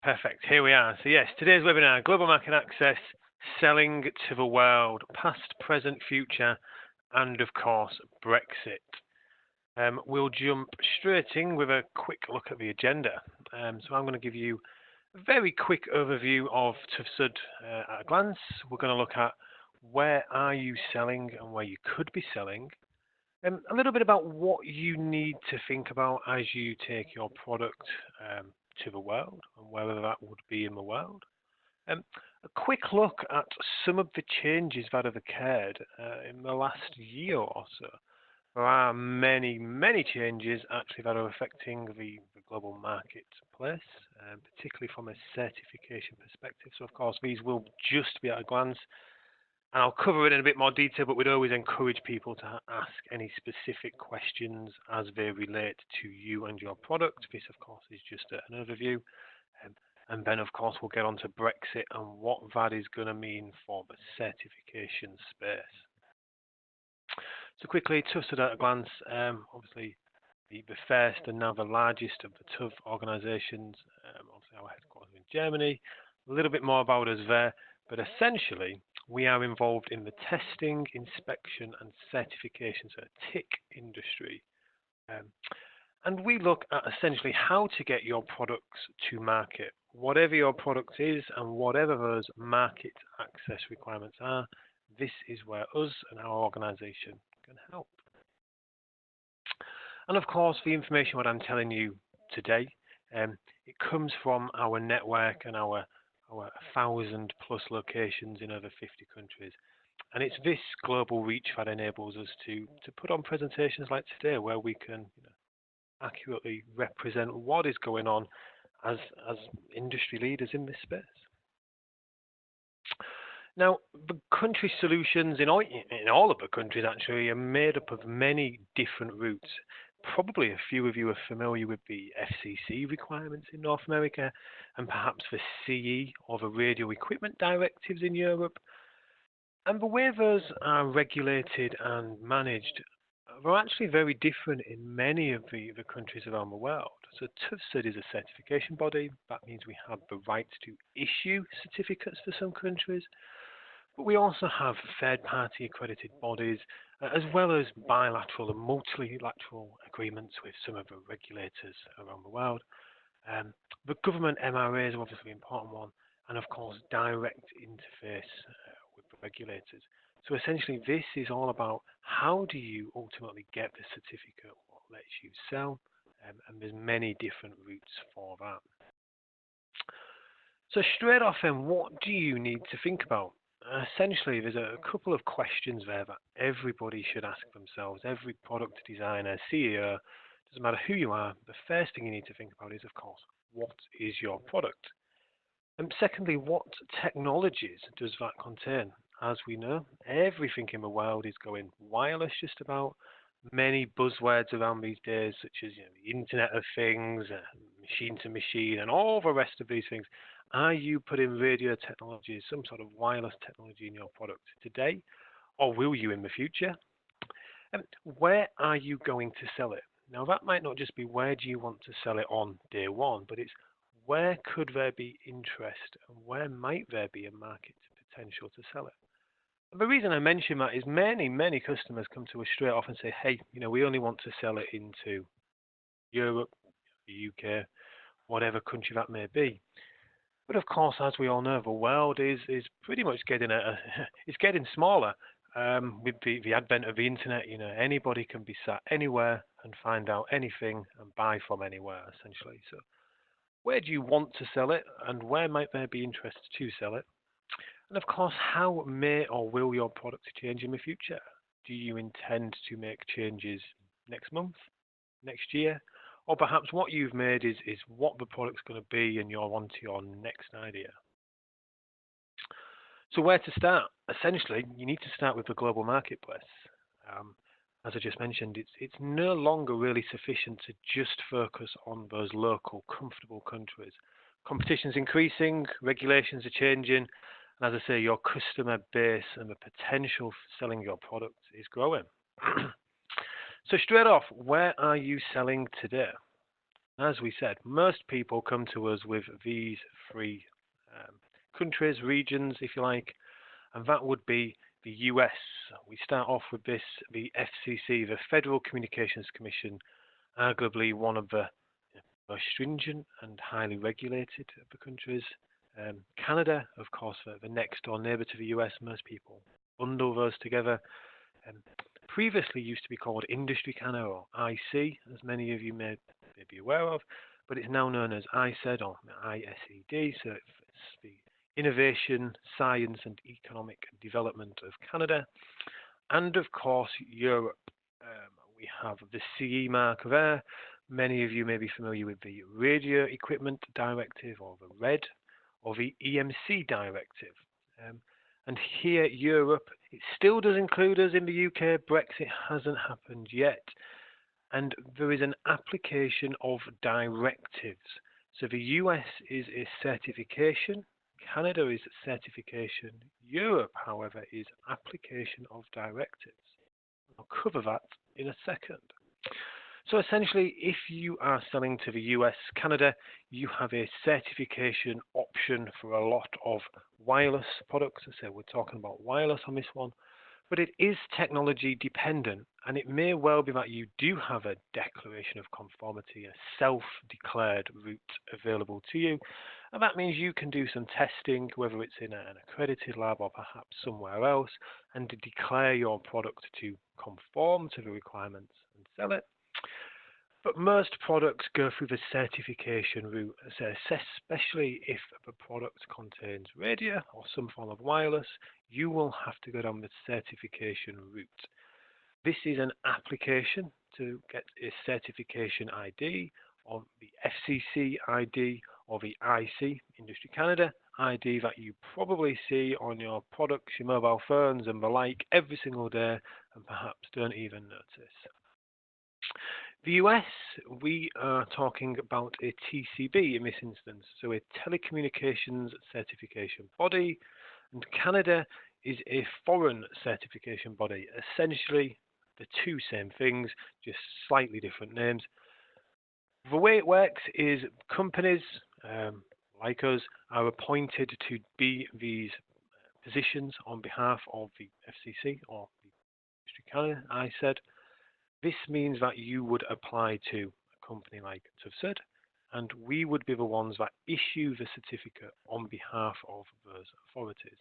Perfect. Here we are. So yes, today's webinar, Global Market Access, Selling to the World, Past, Present, Future, and of course, Brexit. We'll jump straight in with a quick look at the agenda. So I'm going to give you a very quick overview of TÜV SÜD at a glance. We're going to look at where are you selling and where you could be selling. A little bit about what you need to think about as you take your product to the world and whether that would be in the world. A quick look at some of the changes that have occurred in the last year or so. There are many, many changes actually that are affecting the global marketplace, particularly from a certification perspective. So of course these will just be at a glance. And I'll cover it in a bit more detail, but we'd always encourage people to ask any specific questions as they relate to you and your product. This, of course, is just an overview. And then, of course, we'll get on to Brexit and what that is going to mean for the certification space. So quickly, TÜV SÜD at a glance, obviously the first and now the largest of the TÜV organisations, obviously our headquarters in Germany. A little bit more about us there, but essentially, we are involved in the testing, inspection and certification, so TIC industry. And we look at essentially how to get your products to market. Whatever your product is and whatever those market access requirements are, this is where us and our organisation can help. And of course, the information what I'm telling you today, it comes from our network and our 1,000+ locations in over 50 countries. And it's this global reach that enables us to put on presentations like today where we can accurately represent what is going on as industry leaders in this space. Now, the country solutions in all of the countries actually are made up of many different routes. Probably a few of you are familiar with the FCC requirements in North America and perhaps the CE or the radio equipment directives in Europe. And the way those are regulated and managed are actually very different in many of the countries around the world. So TÜV SÜD is a certification body. That means we have the right to issue certificates for some countries. But we also have third-party accredited bodies, as well as bilateral and multilateral agreements with some of the regulators around the world. The government MRAs are obviously an important one, and of course, direct interface with the regulators. So essentially, this is all about how do you ultimately get the certificate, what lets you sell, and there's many different routes for that. So straight off then, what do you need to think about? Essentially, there's a couple of questions there that everybody should ask themselves. Every product designer, CEO, doesn't matter who you are, the first thing you need to think about is, of course, what is your product? And secondly, what technologies does that contain? As we know, everything in the world is going wireless just about. Many buzzwords around these days, such as the Internet of Things, machine to machine, and all the rest of these things. Are you putting radio technology, some sort of wireless technology in your product today, or will you in the future? And where are you going to sell it? Now, that might not just be where do you want to sell it on day one, but it's where could there be interest and where might there be a market potential to sell it? And the reason I mention that is many customers come to us straight off and say, hey, we only want to sell it into Europe, the UK, whatever country that may be. But of course, as we all know, the world is pretty much getting it's getting smaller. With the advent of the internet, anybody can be sat anywhere and find out anything and buy from anywhere, essentially. So where do you want to sell it and where might there be interest to sell it? And of course, how may or will your product change in the future? Do you intend to make changes next month, next year? Or perhaps what you've made is what the product's going to be and you're on to your next idea. So where to start? Essentially, you need to start with the global marketplace. As I just mentioned, it's no longer really sufficient to just focus on those local, comfortable countries. Competition's increasing, regulations are changing, and as I say, your customer base and the potential for selling your product is growing. So straight off, where are you selling today? As we said, most people come to us with these three countries, regions, if you like, and that would be the US. We start off with this, the FCC, the Federal Communications Commission, arguably one of the most stringent and highly regulated of the countries. Canada, of course, the next door neighbour to the US. Most people bundle those together. Um, Previously used to be called Industry Canada or IC, as many of you may be aware of, but it's now known as ISED or ISED, so it's the Innovation, Science and Economic Development of Canada. And of course, Europe. We have the CE mark there. Many of you may be familiar with the Radio Equipment Directive or the RED or the EMC Directive. And here, Europe, it still does include us in the UK. Brexit hasn't happened yet. And there is an application of directives. So the US is a certification. Canada is certification. Europe, however, is application of directives. I'll cover that in a second. So essentially, if you are selling to the US, Canada, you have a certification option for a lot of wireless products. So we're talking about wireless on this one, but it is technology dependent, and it may well be that you do have a declaration of conformity, a self-declared route available to you. And that means you can do some testing, whether it's in an accredited lab or perhaps somewhere else, and to declare your product to conform to the requirements and sell it. But most products go through the certification route, so especially if the product contains radio or some form of wireless, you will have to go down the certification route. This is an application to get a certification ID or the FCC ID or the IC, Industry Canada ID, that you probably see on your products, your mobile phones and the like every single day and perhaps don't even notice. The US, we are talking about a TCB in this instance, so a telecommunications certification body, and Canada is a foreign certification body, essentially the two same things, just slightly different names. The way it works is companies like us are appointed to be these positions on behalf of the FCC or the Industry Canada, I said. This means that you would apply to a company like TÜV SÜD, and we would be the ones that issue the certificate on behalf of those authorities.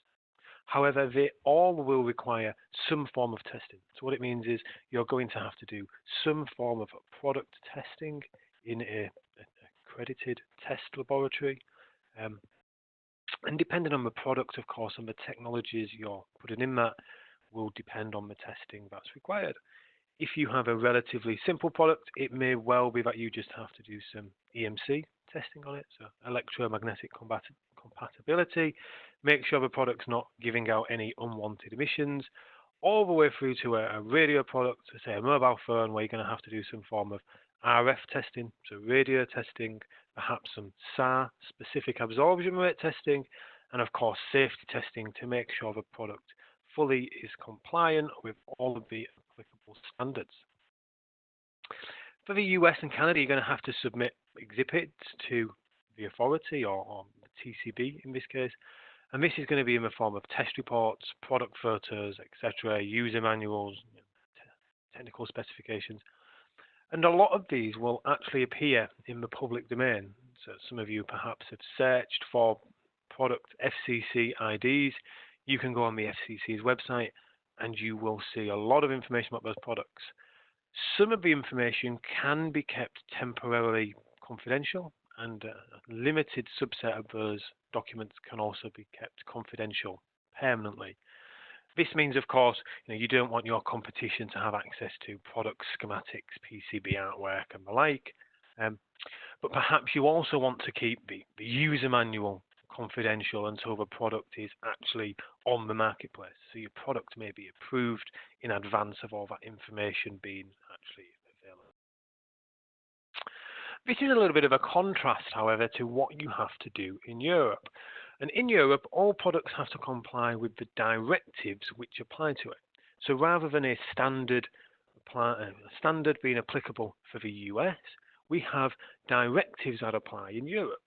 However, they all will require some form of testing. So what it means is you're going to have to do some form of product testing in an accredited test laboratory. And depending on the product, of course, and the technologies you're putting in that will depend on the testing that's required. If you have a relatively simple product, it may well be that you just have to do some EMC testing on it, so electromagnetic compatibility, make sure the product's not giving out any unwanted emissions, all the way through to a radio product, so say a mobile phone, where you're going to have to do some form of RF testing, so radio testing, perhaps some SAR, specific absorption rate testing, and of course safety testing to make sure the product fully is compliant with all of the applicable standards. For the US and Canada, you're going to have to submit exhibits to the authority or the TCB in this case, and this is going to be in the form of test reports, product photos, etc., user manuals, technical specifications, and a lot of these will actually appear in the public domain. So some of you perhaps have searched for product FCC IDs. You can go on the FCC's website and you will see a lot of information about those products. Some of the information can be kept temporarily confidential, and a limited subset of those documents can also be kept confidential permanently. This means, of course, you don't want your competition to have access to product schematics, PCB artwork and the like, but perhaps you also want to keep the user manual confidential until the product is actually on the marketplace. So your product may be approved in advance of all that information being actually available. This is a little bit of a contrast, however, to what you have to do in Europe. And in Europe, all products have to comply with the directives which apply to it. So rather than a standard being applicable for the US, we have directives that apply in Europe.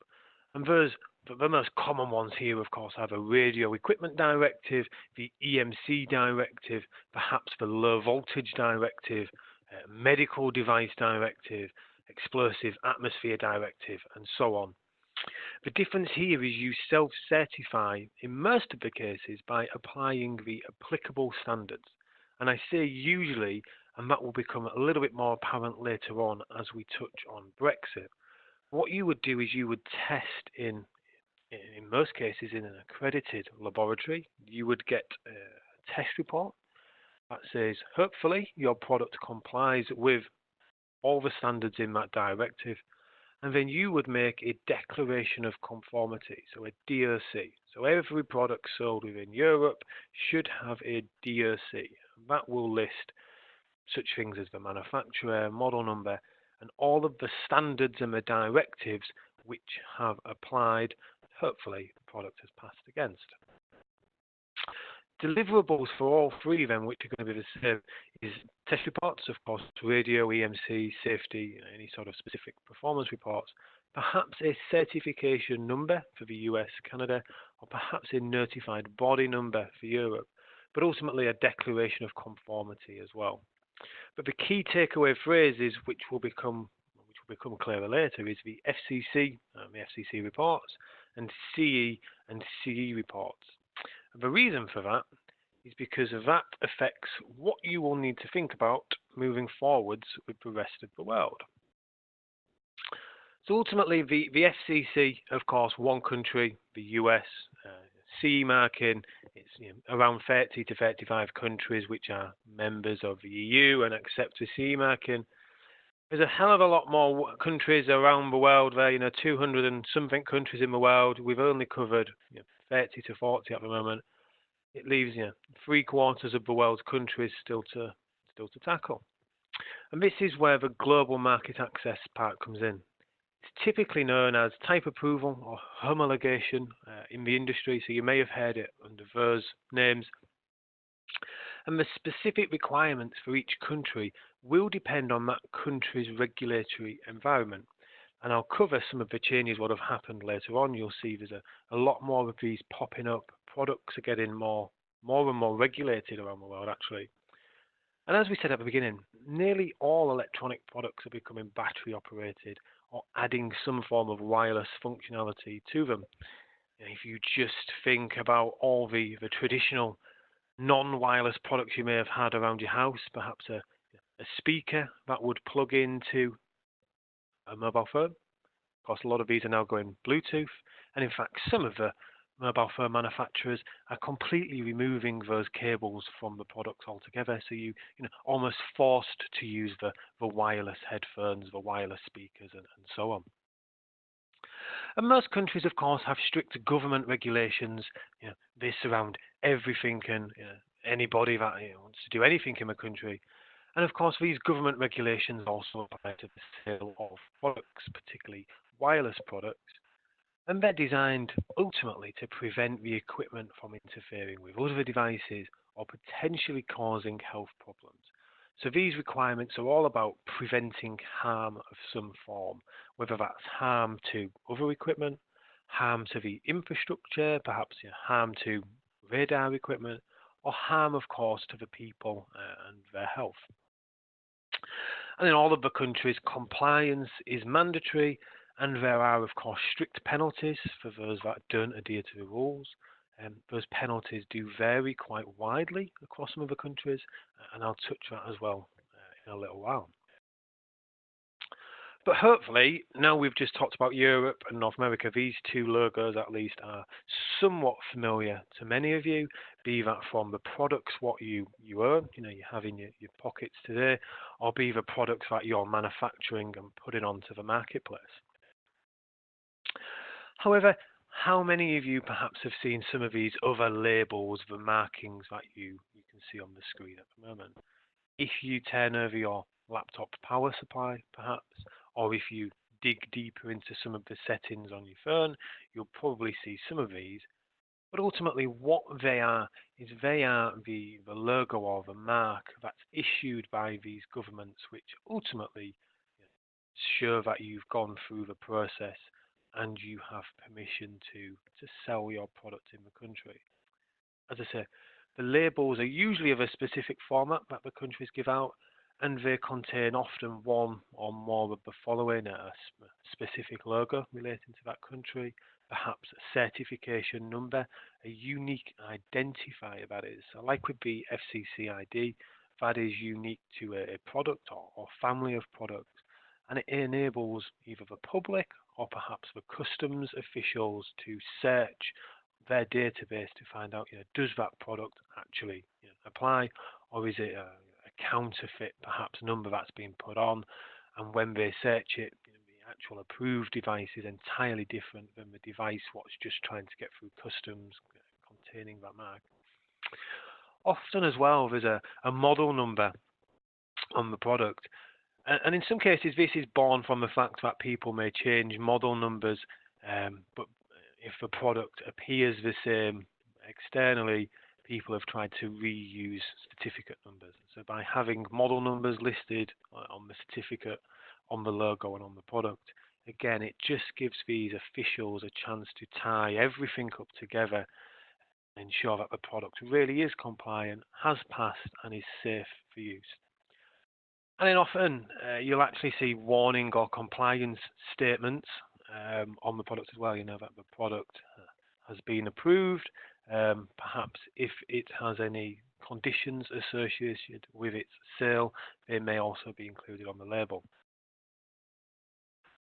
And the most common ones here, of course, are the Radio Equipment Directive, the EMC Directive, perhaps the Low Voltage Directive, Medical Device Directive, Explosive Atmosphere Directive, and so on. The difference here is you self-certify in most of the cases by applying the applicable standards. And I say usually, and that will become a little bit more apparent later on as we touch on Brexit. What you would do is you would test in most cases in an accredited laboratory. You would get a test report that says hopefully your product complies with all the standards in that directive, and then you would make a declaration of conformity, so a DOC. So every product sold within Europe should have a DOC. And that will list such things as the manufacturer, model number, and all of the standards and the directives which have applied. Hopefully the product has passed against. Deliverables for all three of them, which are going to be the same, is test reports, of course, radio, EMC, safety, any sort of specific performance reports, perhaps a certification number for the US, Canada, or perhaps a notified body number for Europe, but ultimately a declaration of conformity as well. But the key takeaway phrase is, which will become clearer later, is the FCC, the FCC reports, and CE and CE reports. The reason for that is because that affects what you will need to think about moving forwards with the rest of the world. So ultimately, the FCC, of course, one country, the US, CE marking, it's around 30 to 35 countries which are members of the EU and accept the CE marking. There's a hell of a lot more countries around the world there, 200 and something countries in the world. We've only covered 30 to 40 at the moment. It leaves 3/4 of the world's countries still to tackle. And this is where the global market access part comes in. It's typically known as type approval or homologation in the industry, so you may have heard it under those names. And the specific requirements for each country will depend on that country's regulatory environment. And I'll cover some of the changes what have happened later on. You'll see there's a lot more of these popping up. Products are getting more and more regulated around the world, actually. And as we said at the beginning, nearly all electronic products are becoming battery operated or adding some form of wireless functionality to them. And if you just think about all the traditional non-wireless products you may have had around your house, perhaps a speaker that would plug into a mobile phone. Of course, a lot of these are now going Bluetooth, and in fact, some of the mobile phone manufacturers are completely removing those cables from the products altogether. So you almost forced to use the wireless headphones, the wireless speakers, and so on. And most countries, of course, have strict government regulations. They surround everything and anybody that wants to do anything in the country. And of course, these government regulations also apply to the sale of products, particularly wireless products. And they're designed ultimately to prevent the equipment from interfering with other devices or potentially causing health problems. So these requirements are all about preventing harm of some form, whether that's harm to other equipment, harm to the infrastructure, perhaps harm to radar equipment, or harm, of course, to the people and their health. And in all of the countries, compliance is mandatory, and there are, of course, strict penalties for those that don't adhere to the rules. Those penalties do vary quite widely across some of the countries, and I'll touch on that as well in a little while. But hopefully, now we've just talked about Europe and North America, these two logos at least are somewhat familiar to many of you, be that from the products what you own, you have in your pockets today, or be the products that you're manufacturing and putting onto the marketplace. However, how many of you perhaps have seen some of these other labels, the markings that you can see on the screen at the moment? If you turn over your laptop power supply, perhaps, or if you dig deeper into some of the settings on your phone, you'll probably see some of these. But ultimately, what they are is they are the logo or the mark that's issued by these governments, which ultimately show that you've gone through the process and you have permission to sell your product in the country. As I say, the labels are usually of a specific format that the countries give out, and they contain often one or more of the following: a specific logo relating to that country, perhaps a certification number, a unique identifier that is. So like with the FCC ID, that is unique to a product or family of products, and it enables either the public or perhaps the customs officials to search their database to find out, does that product actually apply, or is it a counterfeit, perhaps number that's been put on, and when they search it, the actual approved device is entirely different than the device what's just trying to get through customs containing that mark. Often as well, there's a model number on the product, and in some cases this is born from the fact that people may change model numbers, but if the product appears the same externally, people have tried to reuse certificate numbers. So by having model numbers listed on the certificate, on the logo and on the product, again, it just gives these officials a chance to tie everything up together and ensure that the product really is compliant, has passed and is safe for use. And then often you'll actually see warning or compliance statements on the product as well, that the product has been approved. Perhaps if it has any conditions associated with its sale, they may also be included on the label.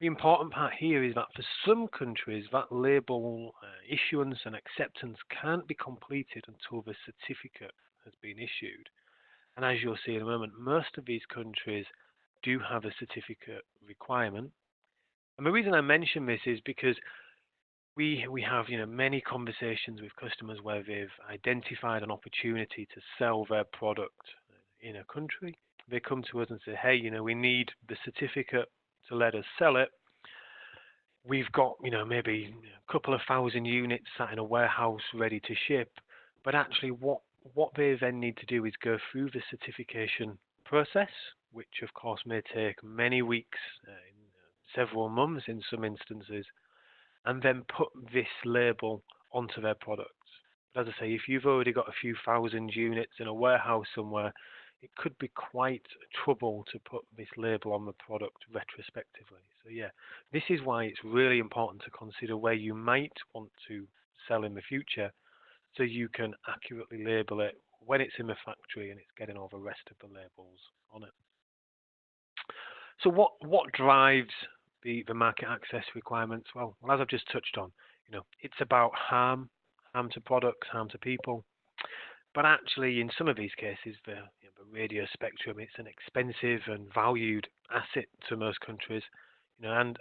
The important part here is that for some countries, that label issuance and acceptance can't be completed until the certificate has been issued. And as you'll see in a moment, most of these countries do have a certificate requirement. And the reason I mention this is because we have many conversations with customers where they've identified an opportunity to sell their product in a country. They come to us and say, hey, we need the certificate to let us sell it. We've got maybe a couple of thousand units sat in a warehouse ready to ship, but actually what they then need to do is go through the certification process, which of course may take many weeks, several months in some instances, and then put this label onto their products. But as I say, if you've already got a few thousand units in a warehouse somewhere, it could be quite trouble to put this label on the product retrospectively. So yeah, this is why it's really important to consider where you might want to sell in the future, so you can accurately label it when it's in the factory and it's getting all the rest of the labels on it. So what drives the market access requirements? Well, as I've just touched on, it's about harm to products, harm to people. But actually, in some of these cases, the radio spectrum, it's an expensive and valued asset to most countries, and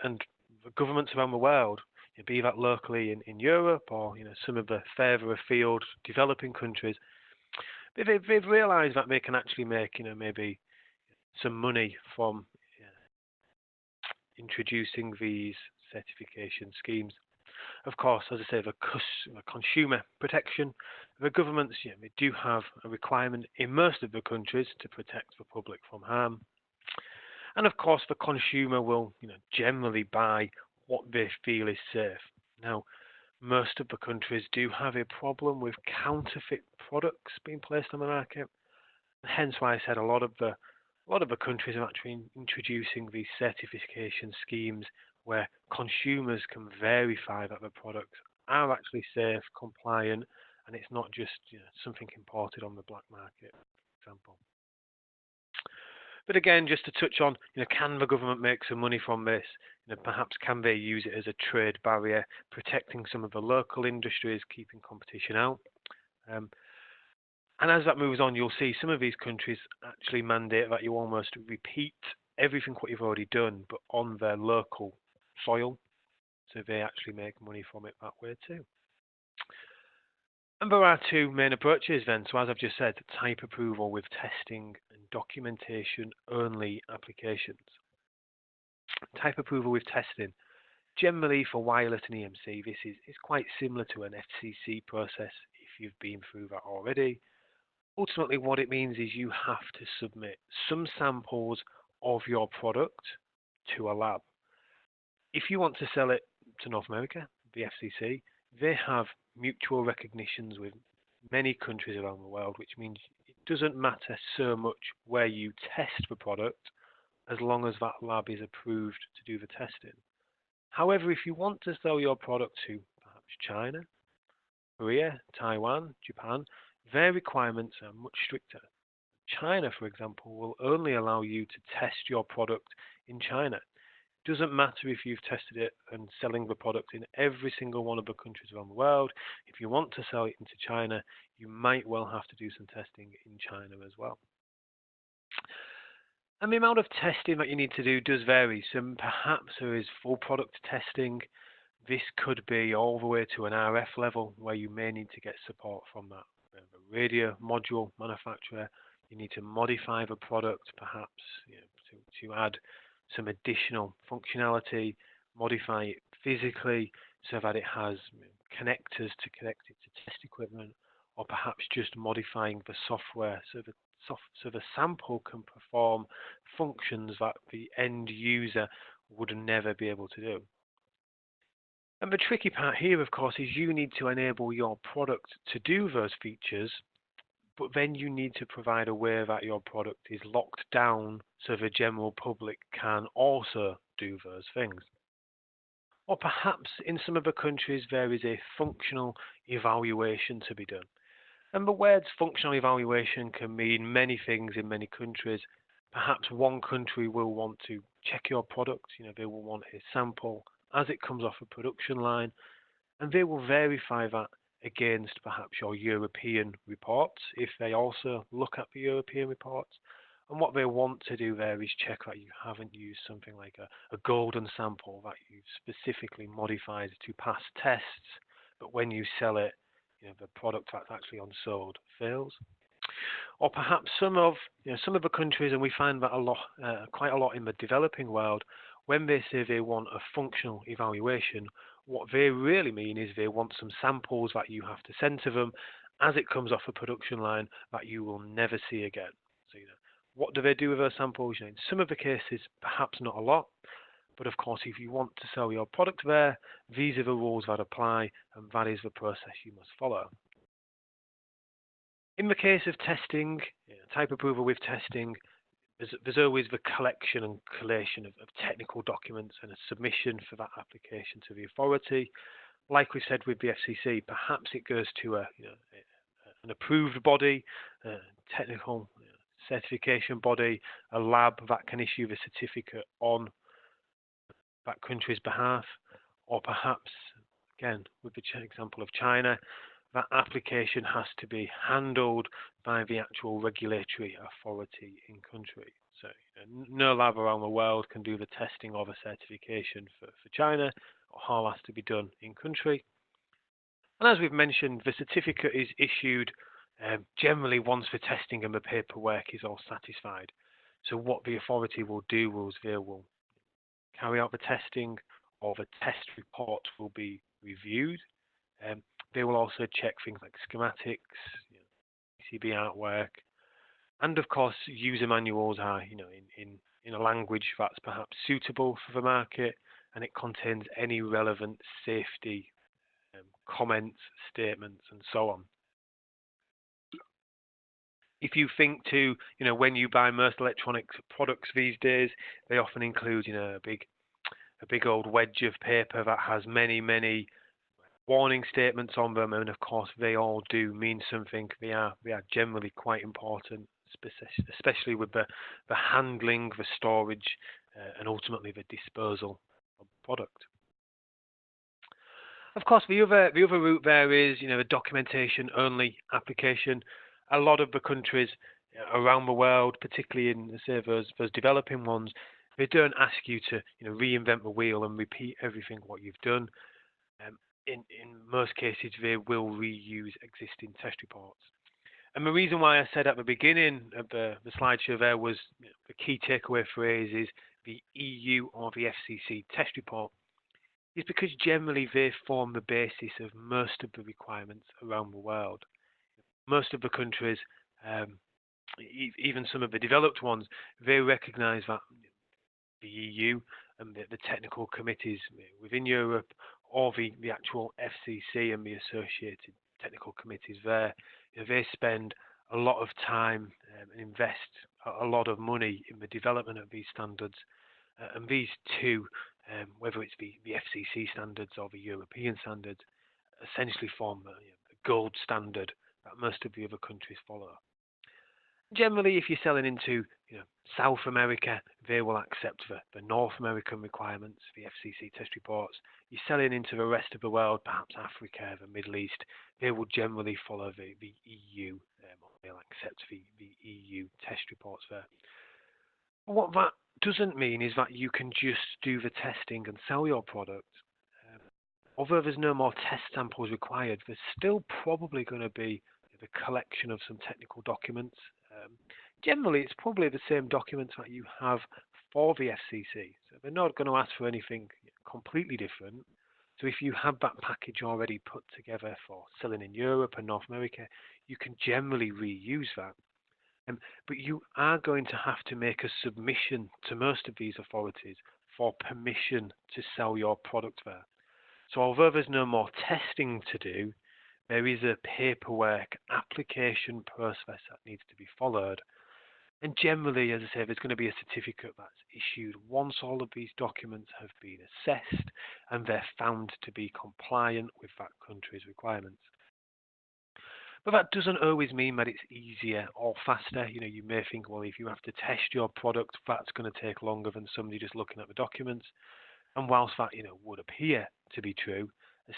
the governments around the world, be that locally in Europe or some of the further afield developing countries, they've realised that they can actually make maybe some money from introducing these certification schemes. Of course, as I say, the consumer protection, the governments they do have a requirement in most of the countries to protect the public from harm. And of course, the consumer will generally buy what they feel is safe. Now, most of the countries do have a problem with counterfeit products being placed on the market. Hence why I said a lot of the countries are actually introducing these certification schemes where consumers can verify that the products are actually safe, compliant, and it's not just something imported on the black market, for example. But again, just to touch on, can the government make some money from this? Perhaps can they use it as a trade barrier, protecting some of the local industries, keeping competition out? And as that moves on, you'll see some of these countries actually mandate that you almost repeat everything what you've already done, but on their local soil, so they actually make money from it that way too. And there are two main approaches then. So as I've just said, type approval with testing and documentation only applications. Type approval with testing. Generally for wireless and EMC, this is quite similar to an FCC process if you've been through that already. Ultimately what it means is you have to submit some samples of your product to a lab. If you want to sell it to North America, the FCC, they have mutual recognitions with many countries around the world, which means it doesn't matter so much where you test the product as long as that lab is approved to do the testing. However, if you want to sell your product to perhaps China, Korea, Taiwan, Japan, their requirements are much stricter. China, for example, will only allow you to test your product in China. It doesn't matter if you've tested it and selling the product in every single one of the countries around the world. If you want to sell it into China, you might well have to do some testing in China as well. And the amount of testing that you need to do does vary. So perhaps there is full product testing. This could be all the way to an RF level where you may need to get support from that radio module manufacturer. You need to modify the product perhaps to add some additional functionality, modify it physically so that it has connectors to connect it to test equipment, or perhaps just modifying the software so the sample can perform functions that the end user would never be able to do. And the tricky part here, of course, is you need to enable your product to do those features, but then you need to provide a way that your product is locked down so the general public can also do those things. Or perhaps in some of the countries there is a functional evaluation to be done. And the words functional evaluation can mean many things in many countries. Perhaps one country will want to check your product, they will want a sample as it comes off a production line, and they will verify that against perhaps your European reports if they also look at the European reports. And what they want to do there is check that you haven't used something like a golden sample that you've specifically modified to pass tests, but when you sell it, the product that's actually unsold fails. Or perhaps some of the countries, and we find that quite a lot in the developing world, when they say they want a functional evaluation, what they really mean is they want some samples that you have to send to them as it comes off a production line that you will never see again. So, what do they do with those samples? In some of the cases, perhaps not a lot, but of course, if you want to sell your product there, these are the rules that apply, and that is the process you must follow. In the case of testing, type approval with testing, there's always the collection and collation of technical documents and a submission for that application to the authority. Like we said with the FCC, perhaps it goes to an approved body, a technical certification body, a lab that can issue the certificate on that country's behalf, or perhaps, again, with the example of China, that application has to be handled by the actual regulatory authority in country. So no lab around the world can do the testing of a certification for China. All has to be done in country. And as we've mentioned, the certificate is issued generally once the testing and the paperwork is all satisfied. So what the authority will do is they will carry out the testing, or the test report will be reviewed. They will also check things like schematics, PCB artwork, and of course user manuals are in a language that's perhaps suitable for the market, and it contains any relevant safety comments, statements, and so on. If you think to when you buy most electronics products these days, they often include a big old wedge of paper that has many warning statements on them, and of course they all do mean something. They are generally quite important, especially with the handling, the storage, and ultimately the disposal of the product. Of course, the other route there is a documentation only application. A lot of the countries around the world, particularly in say those developing ones, they don't ask you to reinvent the wheel and repeat everything what you've done. In most cases, they will reuse existing test reports. And the reason why I said at the beginning of the slideshow there was the key takeaway phrase is the EU or the FCC test report, is because generally they form the basis of most of the requirements around the world. Most of the countries, even some of the developed ones, they recognize that the EU and the technical committees within Europe, or the actual FCC and the associated technical committees there. They spend a lot of time and invest a lot of money in the development of these standards. And these two, whether it's the FCC standards or the European standards, essentially form the gold standard that most of the other countries follow. Generally, if you're selling into South America, they will accept the North American requirements, the FCC test reports. You're selling into the rest of the world, perhaps Africa, the Middle East, they will generally follow the EU, they'll accept the EU test reports there. What that doesn't mean is that you can just do the testing and sell your product. Although there's no more test samples required, there's still probably going to be the collection of some technical documents. Generally, it's probably the same documents that you have for the FCC. So they're not going to ask for anything completely different. So if you have that package already put together for selling in Europe and North America, you can generally reuse that. But you are going to have to make a submission to most of these authorities for permission to sell your product there. So although there's no more testing to do, there is a paperwork application process that needs to be followed. And generally, as I say, there's going to be a certificate that's issued once all of these documents have been assessed and they're found to be compliant with that country's requirements. But that doesn't always mean that it's easier or faster. You may think, well, if you have to test your product, that's going to take longer than somebody just looking at the documents. And whilst that, would appear to be true,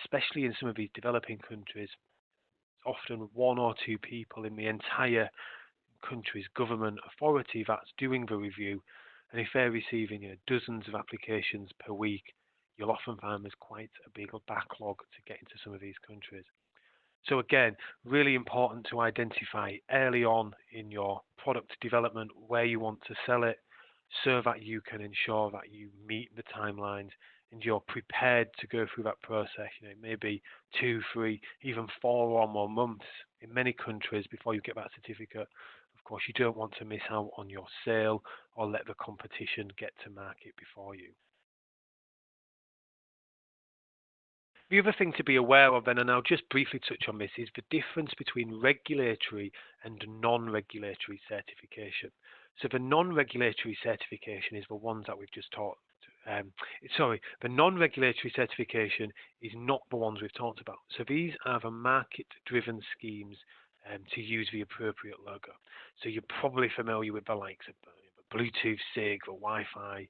especially in some of these developing countries, often one or two people in the entire country's government authority that's doing the review, and if they're receiving dozens of applications per week, you'll often find there's quite a big backlog to get into some of these countries. So again, really important to identify early on in your product development where you want to sell it, so that you can ensure that you meet the timelines and you're prepared to go through that process. It may be 2, 3, even 4 or more months in many countries before you get that certificate. Of course, you don't want to miss out on your sale or let the competition get to market before you. The other thing to be aware of then, and I'll just briefly touch on this, is the difference between regulatory and non-regulatory certification. So the non-regulatory certification is the ones that we've just talked. The non-regulatory certification is not the ones we've talked about. So these are the market-driven schemes to use the appropriate logo. So you're probably familiar with the likes of Bluetooth SIG or Wi-Fi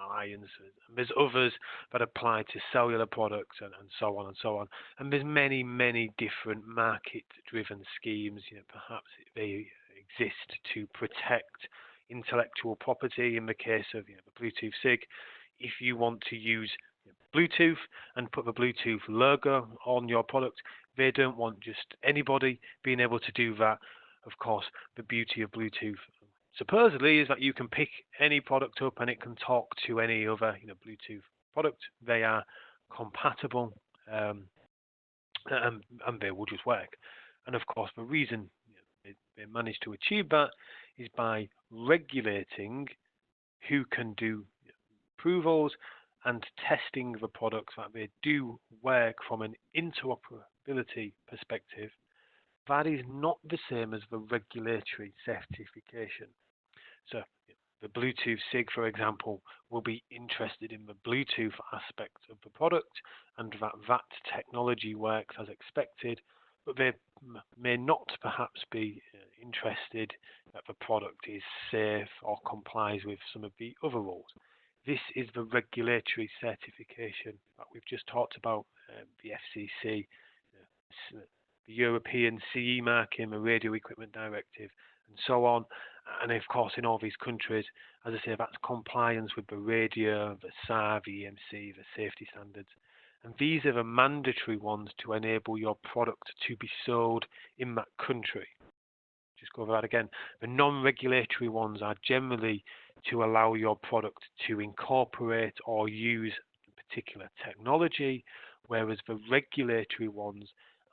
Alliance. There's others that apply to cellular products and so on and so on. And there's many, many different market-driven schemes. Perhaps they exist to protect intellectual property. In the case of the Bluetooth SIG, if you want to use Bluetooth and put the Bluetooth logo on your product, they don't want just anybody being able to do that. Of course, the beauty of Bluetooth supposedly is that you can pick any product up and it can talk to any other Bluetooth product. They are compatible and they will just work. And of course, the reason they managed to achieve that is by regulating who can do approvals and testing the products that they do work from an interoperability perspective. That is not the same as the regulatory certification. So the Bluetooth SIG, for example, will be interested in the Bluetooth aspect of the product and that technology works as expected, but they may not perhaps be interested that the product is safe or complies with some of the other rules. This is the regulatory certification that we've just talked about, the FCC, the European CE marking, the Radio Equipment Directive, and so on. And of course, in all these countries, as I say, that's compliance with the radio, the SAR, the EMC, the safety standards. And these are the mandatory ones to enable your product to be sold in that country. Just go over that again. The non-regulatory ones are generally to allow your product to incorporate or use a particular technology, whereas the regulatory ones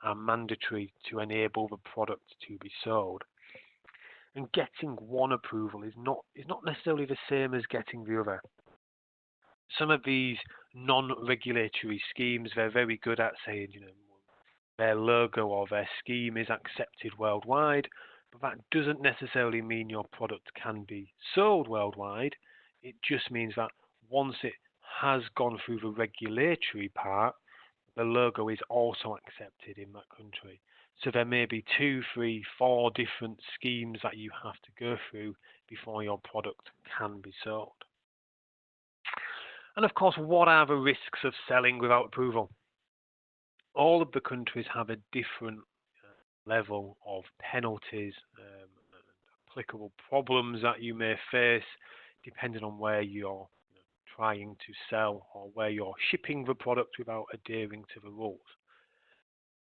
are mandatory to enable the product to be sold. And getting one approval is not necessarily the same as getting the other. Some of these non-regulatory schemes, they're very good at saying, their logo or their scheme is accepted worldwide, but that doesn't necessarily mean your product can be sold worldwide. It just means that once it has gone through the regulatory part, the logo is also accepted in that country. So there may be 2, 3, 4 different schemes that you have to go through before your product can be sold. And of course, what are the risks of selling without approval? All of the countries have a different level of penalties, applicable problems that you may face, depending on where you're trying to sell or where you're shipping the product without adhering to the rules.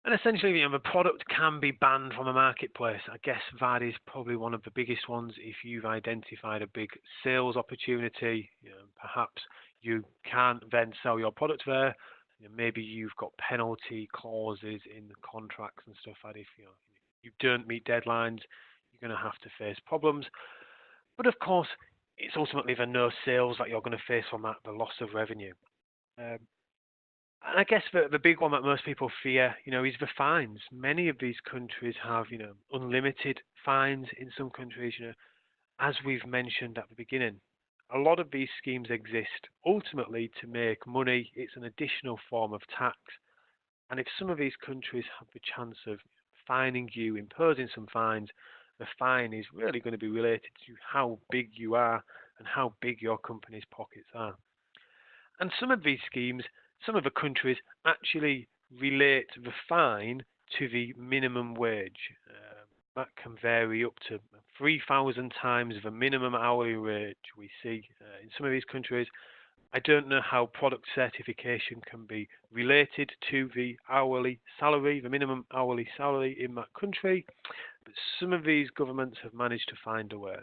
And essentially, the product can be banned from a marketplace. I guess that is probably one of the biggest ones. If you've identified a big sales opportunity, perhaps you can't then sell your product there. Maybe you've got penalty clauses in the contracts and stuff that if you don't meet deadlines, you're going to have to face problems. But of course, it's ultimately the no sales that you're going to face from that, the loss of revenue. And I guess the big one that most people fear, is the fines. Many of these countries have, unlimited fines in some countries, as we've mentioned at the beginning. A lot of these schemes exist ultimately to make money. It's an additional form of tax. And if some of these countries have the chance of fining you, imposing some fines, the fine is really going to be related to how big you are and how big your company's pockets are. And some of these schemes, some of the countries actually relate the fine to the minimum wage. That can vary up to 3,000 times the minimum hourly wage we see in some of these countries. I don't know how product certification can be related to the hourly salary, the minimum hourly salary in that country, but some of these governments have managed to find a way.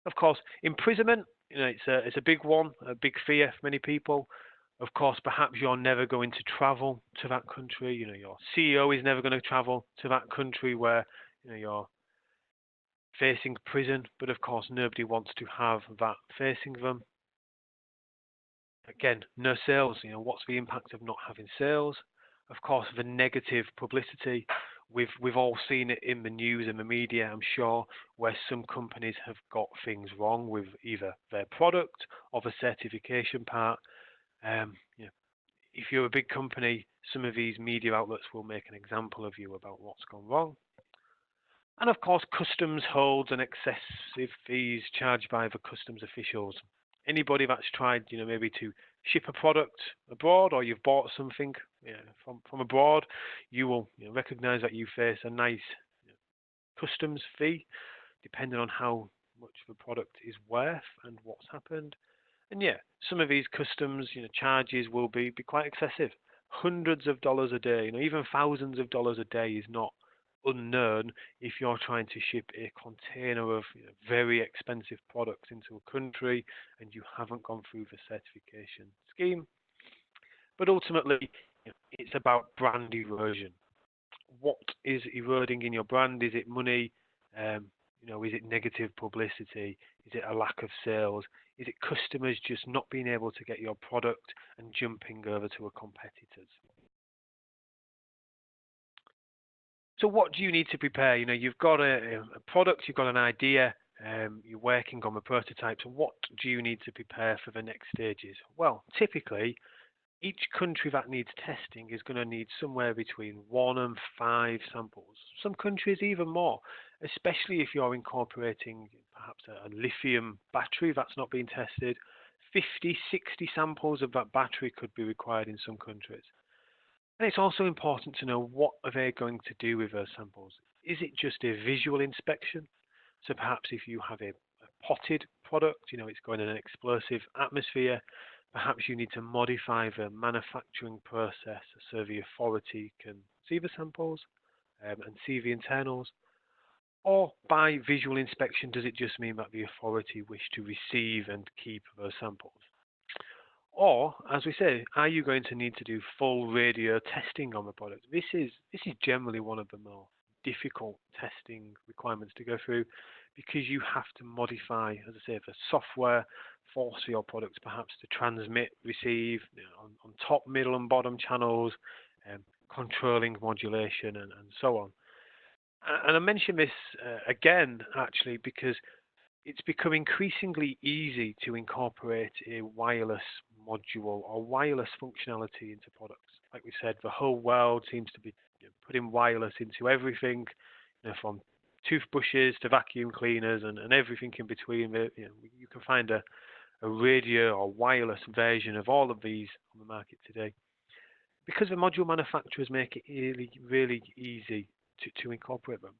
Of course, imprisonment, it's a big one, a big fear for many people. Of course, perhaps you're never going to travel to that country. Your CEO is never going to travel to that country where you're facing prison. But of course, nobody wants to have that facing them. Again, no sales. What's the impact of not having sales? Of course, the negative publicity. We've all seen it in the news and the media, I'm sure, where some companies have got things wrong with either their product or the certification part. If you're a big company, some of these media outlets will make an example of you about what's gone wrong. And of course, customs holds and excessive fees charged by the customs officials. Anybody that's tried, maybe to ship a product abroad, or you've bought something from abroad, you will recognize that you face a nice customs fee, depending on how much the product is worth and what's happened. And some of these customs, charges will be quite excessive. Hundreds of dollars a day, even thousands of dollars a day is not unknown if you're trying to ship a container of very expensive products into a country and you haven't gone through the certification scheme. But ultimately, it's about brand erosion. What is eroding in your brand? Is it money? Is it negative publicity? Is it a lack of sales? Is it customers just not being able to get your product and jumping over to a competitor's? So what do you need to prepare? You've got a product, you've got an idea, you're working on the prototype. So what do you need to prepare for the next stages? Well, typically, each country that needs testing is going to need somewhere between 1 and 5 samples. Some countries even more, especially if you're incorporating perhaps a lithium battery that's not being tested. 50, 60 samples of that battery could be required in some countries. And it's also important to know what are they going to do with those samples. Is it just a visual inspection? So perhaps if you have a potted product, it's going in an explosive atmosphere, perhaps you need to modify the manufacturing process so the authority can see the samples and see the internals. Or by visual inspection, does it just mean that the authority wish to receive and keep those samples? Or, as we say, are you going to need to do full radio testing on the product? This is generally one of the more difficult testing requirements to go through because you have to modify, as I say, the software for your products perhaps to transmit, receive on top, middle and bottom channels, controlling modulation and so on. And I mention this again actually because it's become increasingly easy to incorporate a wireless module or wireless functionality into products. Like we said, the whole world seems to be putting wireless into everything, from toothbrushes to vacuum cleaners and everything in between. You can find a radio or wireless version of all of these on the market today because the module manufacturers make it really, really easy to incorporate them.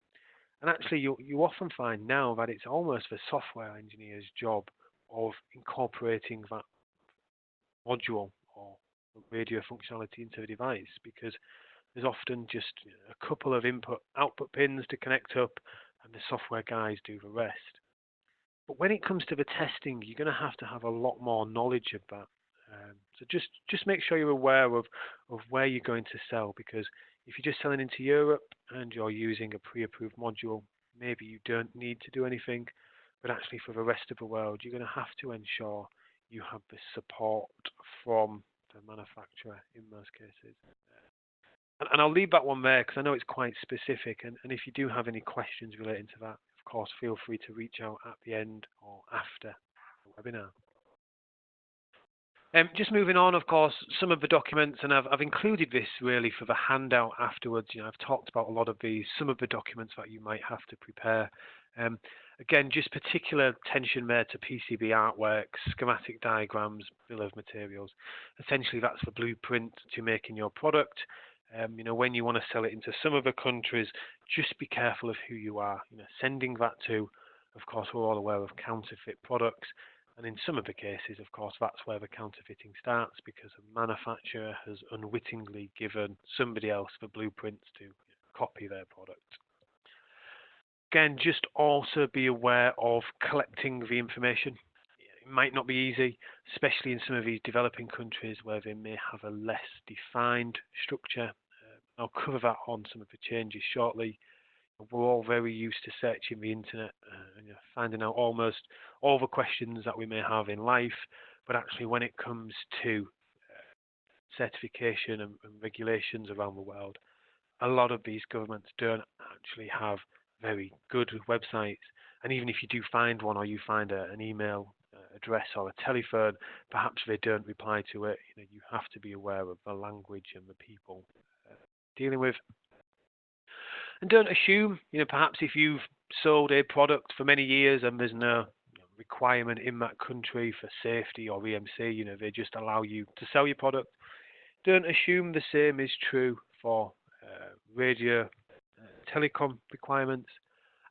And actually, you often find now that it's almost the software engineer's job of incorporating that module or radio functionality into the device because there's often just a couple of input-output pins to connect up, and the software guys do the rest. But when it comes to the testing, you're going to have a lot more knowledge of that. So just make sure you're aware of where you're going to sell, because if you're just selling into Europe and you're using a pre-approved module, maybe you don't need to do anything. But actually for the rest of the world, you're going to have to ensure you have the support from the manufacturer in most cases. And I'll leave that one there because I know it's quite specific. And if you do have any questions relating to that, of course, feel free to reach out at the end or after the webinar. Just moving on, of course, some of the documents, and I've included this really for the handout afterwards. I've talked about a lot of these, some of the documents that you might have to prepare. Again, just particular attention there to PCB artwork, schematic diagrams, bill of materials. Essentially, that's the blueprint to making your product. When you want to sell it into some of the countries, just be careful of who you are. Sending that to, of course, we're all aware of counterfeit products. And in some of the cases, of course, that's where the counterfeiting starts because a manufacturer has unwittingly given somebody else the blueprints to copy their product. Again, just also be aware of collecting the information. It might not be easy, especially in some of these developing countries where they may have a less defined structure. I'll cover that on some of the changes shortly. We're all very used to searching the internet and finding out almost all the questions that we may have in life, but actually when it comes to certification and regulations around the world, a lot of these governments don't actually have very good websites. And even if you do find one, or you find an email address or a telephone, perhaps they don't reply to it. You have to be aware of the language and the people dealing with. And don't assume, perhaps if you've sold a product for many years and there's no requirement in that country for safety or EMC, they just allow you to sell your product. Don't assume the same is true for radio telecom requirements.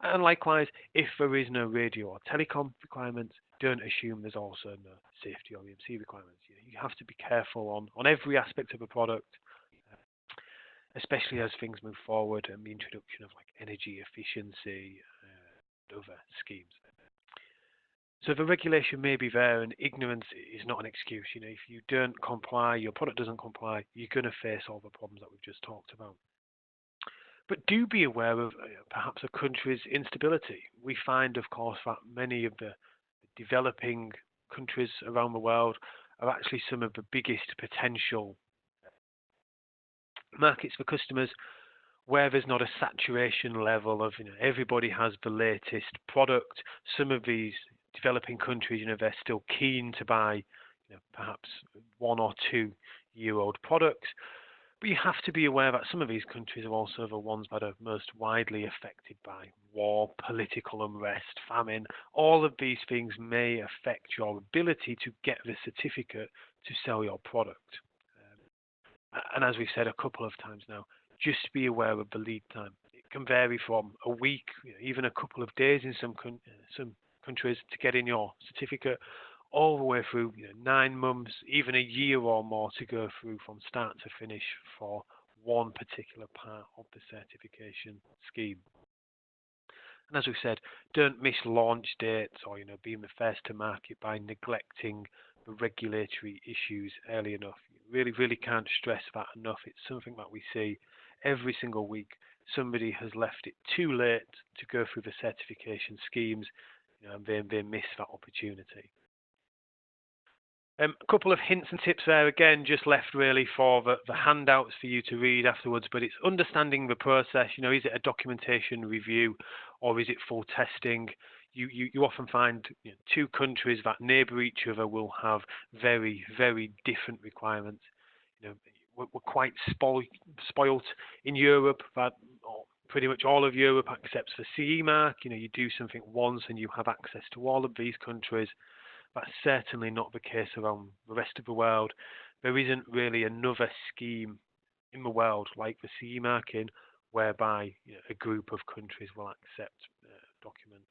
And likewise, if there is no radio or telecom requirements, don't assume there's also no safety or EMC requirements. You have to be careful on every aspect of a product, especially as things move forward and the introduction of energy efficiency and other schemes. So the regulation may be there, and ignorance is not an excuse. If you don't comply, your product doesn't comply, you're going to face all the problems that we've just talked about. But do be aware of perhaps a country's instability. We find, of course, that many of the developing countries around the world are actually some of the biggest potential markets for customers, where there's not a saturation level of everybody has the latest product. Some of these developing countries, they're still keen to buy perhaps 1 or 2 year old products. But you have to be aware that some of these countries are also the ones that are most widely affected by war, political unrest, famine. All of these things may affect your ability to get the certificate to sell your product. And as we've said a couple of times now, just be aware of the lead time. It can vary from a week, even a couple of days in some countries to get in your certificate, all the way through 9 months, even a year or more to go through from start to finish for one particular part of the certification scheme. And as we've said, don't miss launch dates or being the first to market by neglecting the regulatory issues early enough. Really can't stress that enough. It's something that we see every single week. Somebody has left it too late to go through the certification schemes, and they miss that opportunity. A couple of hints and tips there, again, just left really for the handouts for you to read afterwards, but it's understanding the process. Is it a documentation review or is it full testing? You often find two countries that neighbour each other will have very different requirements. We're quite spoilt in Europe that pretty much all of Europe accepts the CE mark. You do something once and you have access to all of these countries. That's certainly not the case around the rest of the world. There isn't really another scheme in the world like the CE marking whereby a group of countries will accept documents.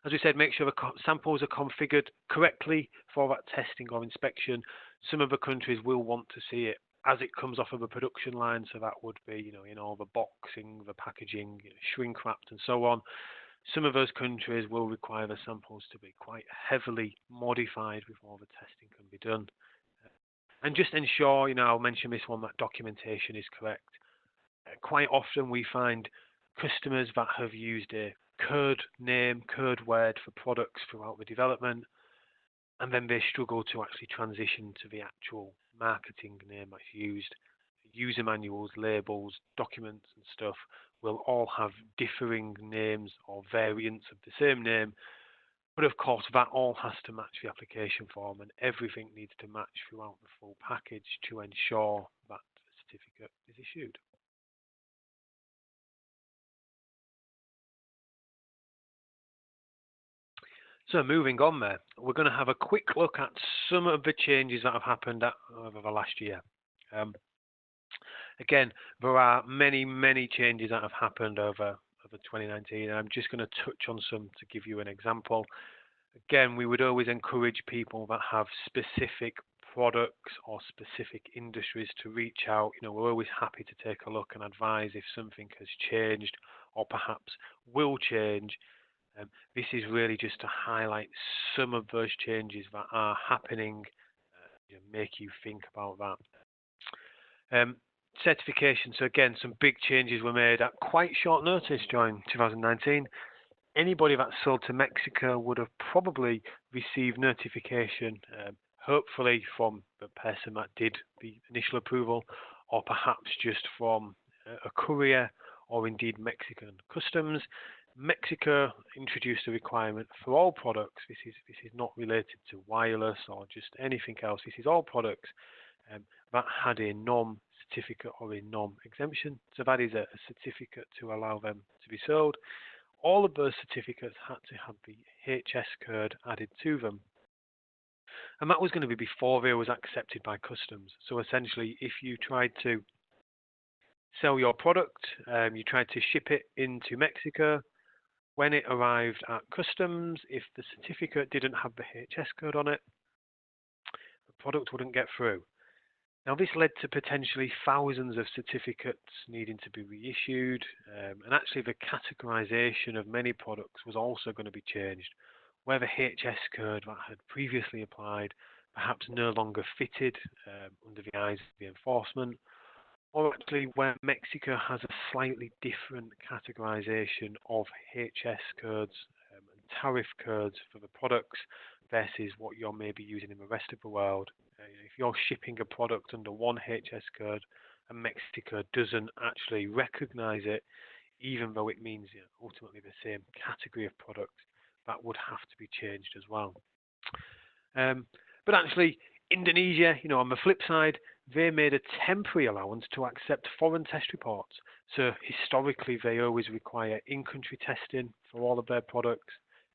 As we said, make sure the samples are configured correctly for that testing or inspection. Some of the countries will want to see it as it comes off of a production line, so that would be in all the boxing, the packaging, shrink wrapped and so on. Some of those countries will require the samples to be quite heavily modified before the testing can be done. And just ensure, I'll mention this one, that documentation is correct. Quite often we find customers that have used a code name, code word for products throughout the development, and then they struggle to actually transition to the actual marketing name that's used. User manuals, labels, documents and stuff will all have differing names or variants of the same name, but of course that all has to match the application form, and everything needs to match throughout the full package to ensure that the certificate is issued. So moving on there, we're going to have a quick look at some of the changes that have happened over the last year. Again, there are many changes that have happened over 2019, and I'm just going to touch on some to give you an example. Again, we would always encourage people that have specific products or specific industries to reach out. We're always happy to take a look and advise if something has changed or perhaps will change. This is really just to highlight some of those changes that are happening, make you think about that. Certification. So again, some big changes were made at quite short notice during 2019. Anybody that sold to Mexico would have probably received notification, hopefully from the person that did the initial approval, or perhaps just from a courier or indeed Mexican customs. Mexico introduced a requirement for all products. This is not related to wireless or just anything else. This is all products that had a NOM certificate or a NOM exemption. So that is a certificate to allow them to be sold. All of those certificates had to have the HS code added to them. And that was going to be before they was accepted by customs. So essentially, if you tried to sell your product, you tried to ship it into Mexico, when it arrived at customs, if the certificate didn't have the HS code on it, the product wouldn't get through. Now, this led to potentially thousands of certificates needing to be reissued, and actually the categorization of many products was also going to be changed, where the HS code that had previously applied perhaps no longer fitted under the eyes of the enforcement, or actually where Mexico has a slightly different categorization of HS codes and tariff codes for the products versus what you're maybe using in the rest of the world. If you're shipping a product under one HS code and Mexico doesn't actually recognize it, even though it means ultimately the same category of product, that would have to be changed as well. But actually, Indonesia, on the flip side, they made a temporary allowance to accept foreign test reports. So historically, they always require in-country testing for all of their products.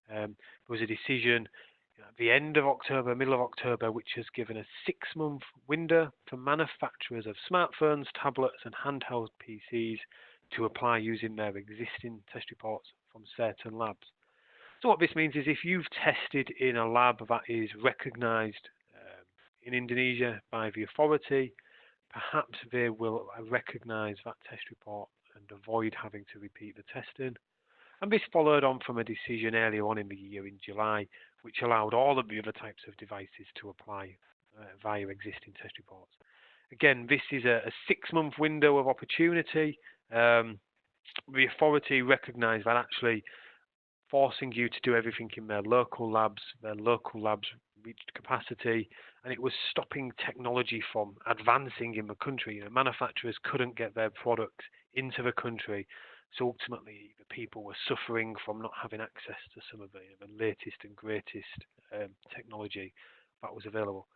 There was a decision at the end of October, middle of October, which has given a 6-month window for manufacturers of smartphones, tablets, and handheld PCs to apply using their existing test reports from certain labs. So what this means is if you've tested in a lab that is recognized in Indonesia by the authority, perhaps they will recognize that test report and avoid having to repeat the testing. And this followed on from a decision earlier on in the year in July, which allowed all of the other types of devices to apply via existing test reports. Again, this is a 6-month window of opportunity. The authority recognised that actually forcing you to do everything in their local labs reached capacity, and it was stopping technology from advancing in the country. Manufacturers couldn't get their products into the country, so ultimately the people were suffering from not having access to some of the latest and greatest technology that was available.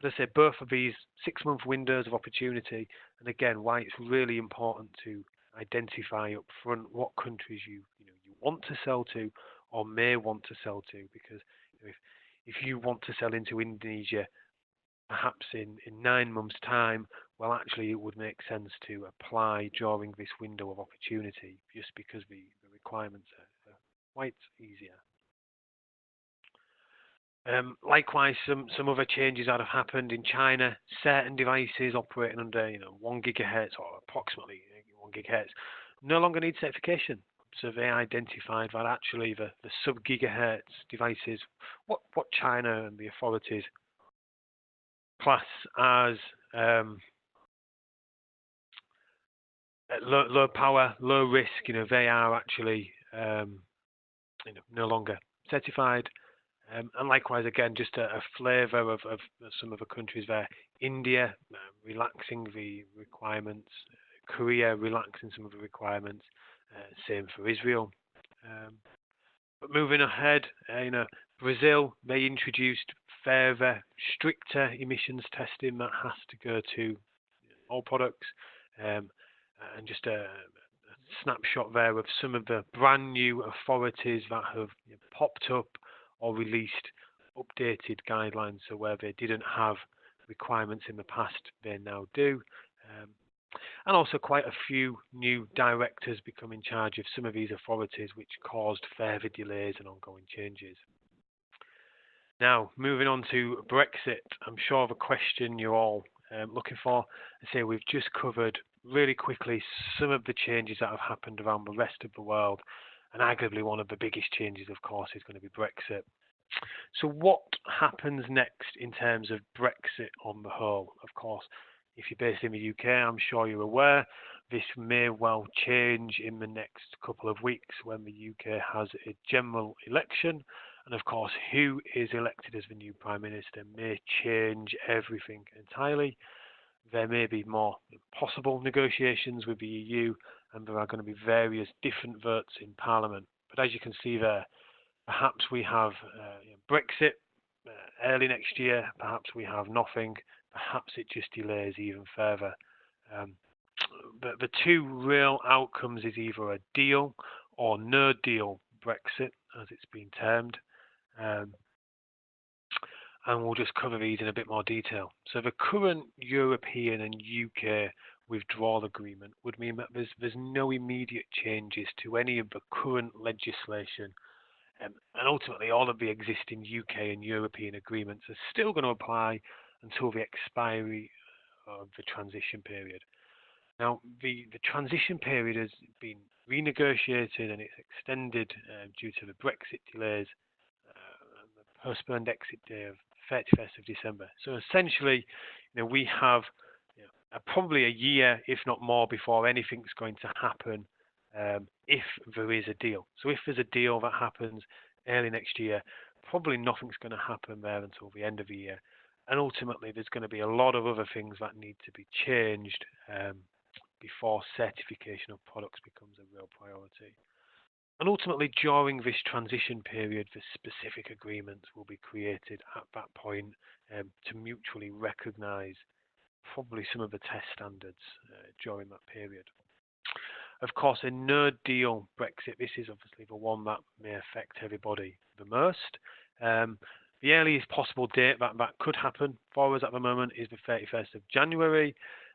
As I say, both of these 6-month windows of opportunity, and again, why it's really important to identify up front what countries you want to sell to or may want to sell to, because if you want to sell into Indonesia perhaps in 9 months' time, well, actually it would make sense to apply during this window of opportunity, just because the requirements are quite easier. Likewise, some other changes that have happened in China. Certain devices operating under 1 gigahertz or approximately 1 gigahertz no longer need certification. So they identified that actually the sub-gigahertz devices, what China and the authorities class as low power, low risk, they are actually no longer certified. And likewise, again, just a flavour of some of the countries there. India relaxing the requirements, Korea relaxing some of the requirements, same for Israel. But moving ahead, Brazil, they introduced further, stricter emissions testing that has to go to all products. And just a snapshot there of some of the brand new authorities that have popped up or released updated guidelines, so where they didn't have requirements in the past, they now do. And also quite a few new directors become in charge of some of these authorities, which caused further delays and ongoing changes. Now, moving on to Brexit, I'm sure the question you're all looking for. I say we've just covered really quickly some of the changes that have happened around the rest of the world, and arguably one of the biggest changes, of course, is going to be Brexit. So what happens next in terms of Brexit on the whole? Of course, if you're based in the UK, I'm sure you're aware, this may well change in the next couple of weeks when the UK has a general election. And of course, who is elected as the new Prime Minister may change everything entirely. There may be more possible negotiations with the EU, and there are going to be various different votes in Parliament. But as you can see there, perhaps we have Brexit early next year, perhaps we have nothing, perhaps it just delays even further. But the two real outcomes is either a deal or no deal Brexit, as it's been termed. And we'll just cover these in a bit more detail. So the current European and UK withdrawal agreement would mean that there's no immediate changes to any of the current legislation, and ultimately all of the existing UK and European agreements are still going to apply until the expiry of the transition period. Now, the transition period has been renegotiated and it's extended due to the Brexit delays and the postponed exit day of 31st of December. So essentially, we have probably a year, if not more, before anything's going to happen if there is a deal. So if there's a deal that happens early next year, probably nothing's going to happen there until the end of the year. And ultimately, there's going to be a lot of other things that need to be changed before certification of products becomes a real priority. And ultimately, during this transition period, the specific agreements will be created at that point to mutually recognise probably some of the test standards during that period. Of course, a no-deal Brexit, this is obviously the one that may affect everybody the most. The earliest possible date that could happen for us at the moment is the 31st of January.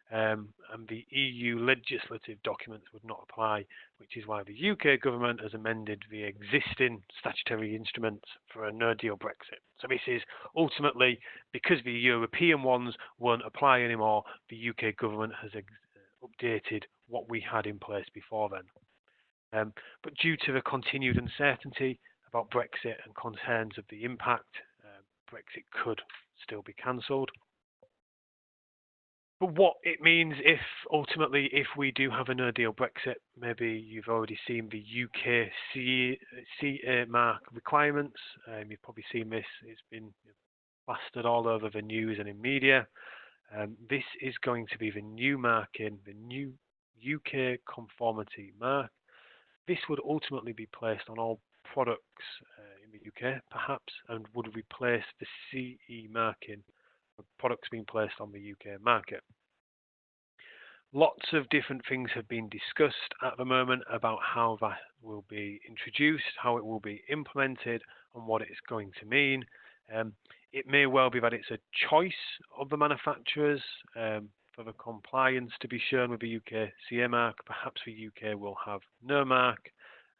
And the EU legislative documents would not apply, which is why the UK government has amended the existing statutory instruments for a no-deal Brexit. So this is ultimately, because the European ones won't apply anymore, the UK government has updated what we had in place before then. But due to the continued uncertainty about Brexit and concerns of the impact, Brexit could still be cancelled. But what it means if ultimately, if we do have a no deal Brexit, maybe you've already seen the UKCA Mark requirements. You've probably seen this. It's been plastered all over the news and in media. This is going to be the new marking, the new UK conformity mark. This would ultimately be placed on all products in the UK, perhaps, and would replace the CE marking for products being placed on the UK market. Lots of different things have been discussed at the moment about how that will be introduced, how it will be implemented, and what it's going to mean. It may well be that it's a choice of the manufacturers for the compliance to be shown with the UKCA mark. Perhaps the UK will have no mark.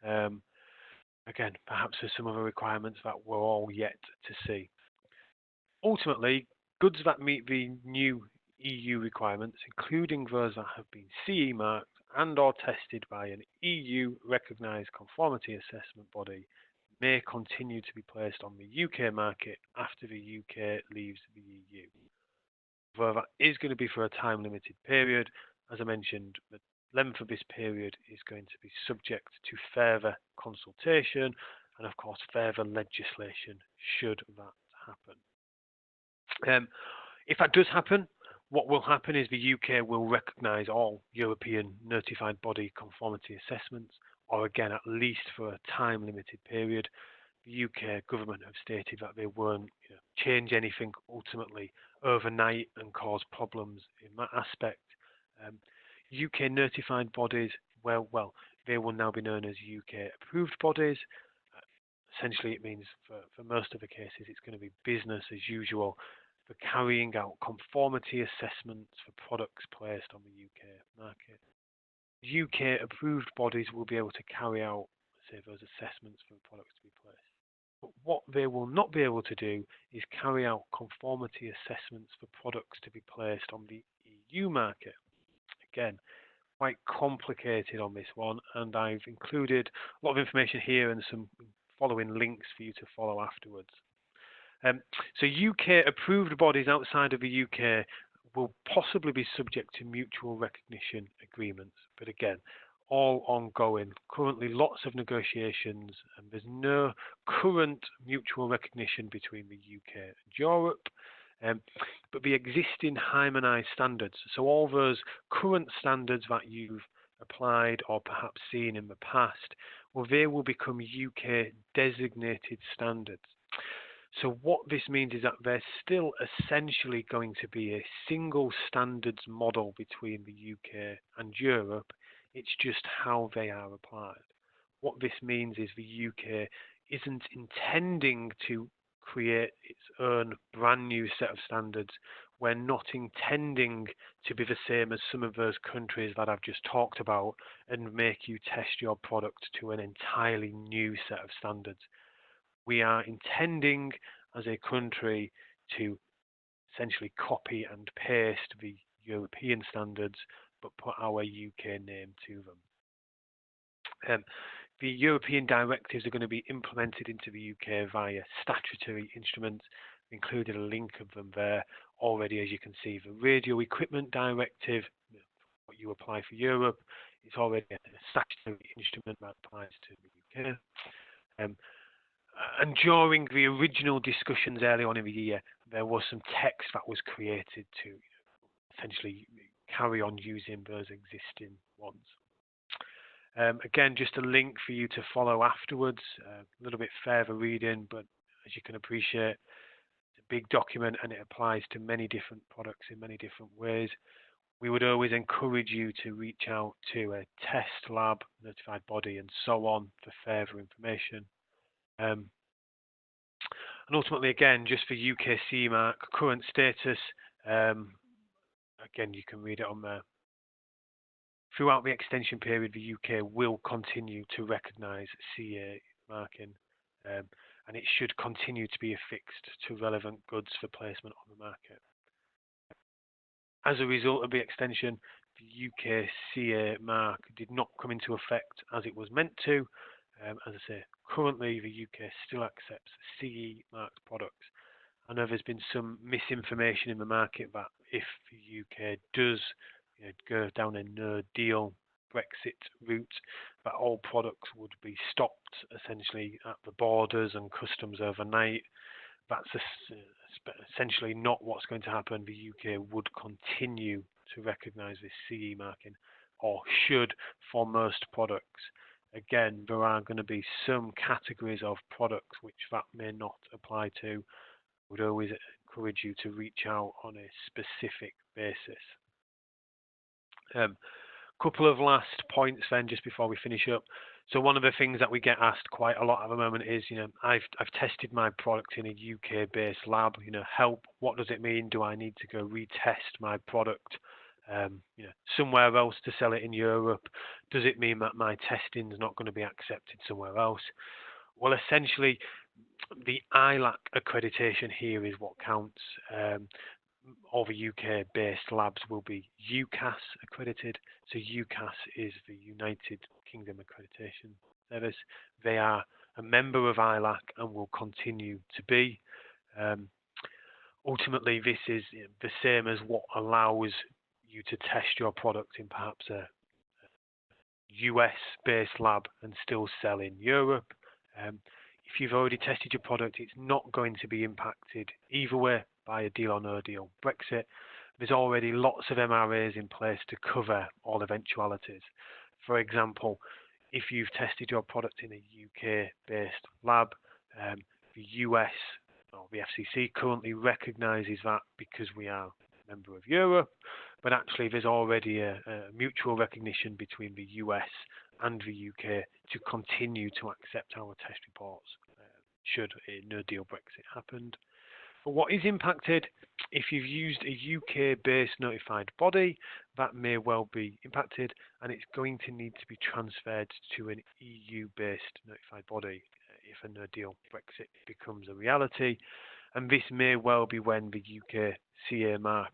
Again, perhaps there's some other requirements that we're all yet to see. Ultimately, goods that meet the new EU requirements, including those that have been CE marked and or tested by an EU recognised conformity assessment body, may continue to be placed on the UK market after the UK leaves the EU. Though that is going to be for a time limited period. As I mentioned, the length of this period is going to be subject to further consultation and of course further legislation should that happen. If that does happen, what will happen is the UK will recognise all European notified body conformity assessments, or again, at least for a time limited period. The UK government have stated that they won't change anything ultimately overnight and cause problems in that aspect. UK notified bodies, well, they will now be known as UK approved bodies. Essentially, it means for most of the cases, it's going to be business as usual for carrying out conformity assessments for products placed on the UK market. UK approved bodies will be able to carry out, say, those assessments for the products to be placed. But what they will not be able to do is carry out conformity assessments for products to be placed on the EU market. Again, quite complicated on this one, and I've included a lot of information here and some following links for you to follow afterwards. So UK approved bodies outside of the UK will possibly be subject to mutual recognition agreements, but again, all ongoing. Currently lots of negotiations, and there's no current mutual recognition between the UK and Europe. But the existing harmonised standards, so all those current standards that you've applied or perhaps seen in the past, well, they will become UK designated standards. So what this means is that there's still essentially going to be a single standards model between the UK and Europe. It's just how they are applied. What this means is the UK isn't intending to create its own brand new set of standards. We're not intending to be the same as some of those countries that I've just talked about and make you test your product to an entirely new set of standards. We are intending as a country to essentially copy and paste the European standards, but put our UK name to them. The European directives are going to be implemented into the UK via statutory instruments. I've included a link of them there already, as you can see. The radio equipment directive, what you apply for Europe, it's already a statutory instrument that applies to the UK. And during the original discussions early on in the year, there was some text that was created to essentially carry on using those existing ones. Again, just a link for you to follow afterwards, a little bit further reading, but as you can appreciate, it's a big document and it applies to many different products in many different ways. We would always encourage you to reach out to a test lab, notified body, and so on for further information. And ultimately, again, just for UKCA Mark current status, again, you can read it on there. Throughout the extension period, the UK will continue to recognise CA marking, and it should continue to be affixed to relevant goods for placement on the market. As a result of the extension, the UKCA mark did not come into effect as it was meant to. As I say, currently the UK still accepts CE marked products. I know there's been some misinformation in the market that if the UK does go down a no deal Brexit route, that all products would be stopped essentially at the borders and customs overnight. That's essentially not what's going to happen. The UK would continue to recognise this CE marking, or should, for most products. Again, there are going to be some categories of products which that may not apply to. I would always encourage you to reach out on a specific basis. Couple of last points then, just before we finish up. So one of the things that we get asked quite a lot at the moment is, I've tested my product in a UK-based lab. Help. What does it mean? Do I need to go retest my product, somewhere else to sell it in Europe? Does it mean that my testing is not going to be accepted somewhere else? Well, essentially, the ILAC accreditation here is what counts. All the UK-based labs will be UKCA accredited. So UKCA is the United Kingdom Accreditation Service. They are a member of ILAC and will continue to be. Ultimately, this is the same as what allows you to test your product in perhaps a US-based lab and still sell in Europe. If you've already tested your product, it's not going to be impacted either way by a deal or no deal Brexit. There's already lots of MRAs in place to cover all eventualities. For example, if you've tested your product in a UK-based lab, the US or the FCC currently recognises that because we are a member of Europe, but actually there's already a mutual recognition between the US and the UK to continue to accept our test reports should a no deal Brexit happen. But what is impacted, if you've used a UK-based notified body, that may well be impacted, and it's going to need to be transferred to an EU-based notified body if a no deal Brexit becomes a reality. And this may well be when the UKCA mark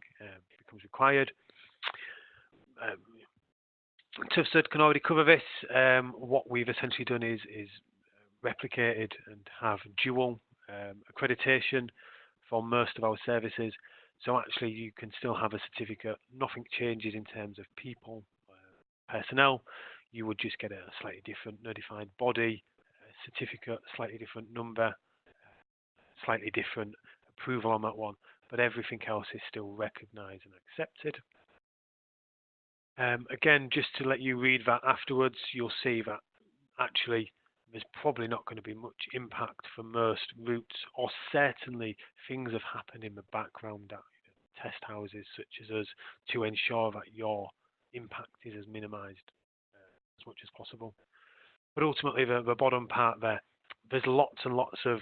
becomes required. TÜV SÜD can already cover this. What we've essentially done is replicated and have dual accreditation for most of our services. So actually you can still have a certificate. Nothing changes in terms of people, personnel. You would just get a slightly different notified body, certificate, slightly different number, slightly different approval on that one. But everything else is still recognised and accepted. Again, just to let you read that afterwards, you'll see that actually there's probably not going to be much impact for most routes, or certainly things have happened in the background at test houses such as us to ensure that your impact is as minimised as much as possible. But ultimately, the bottom part there's lots and lots of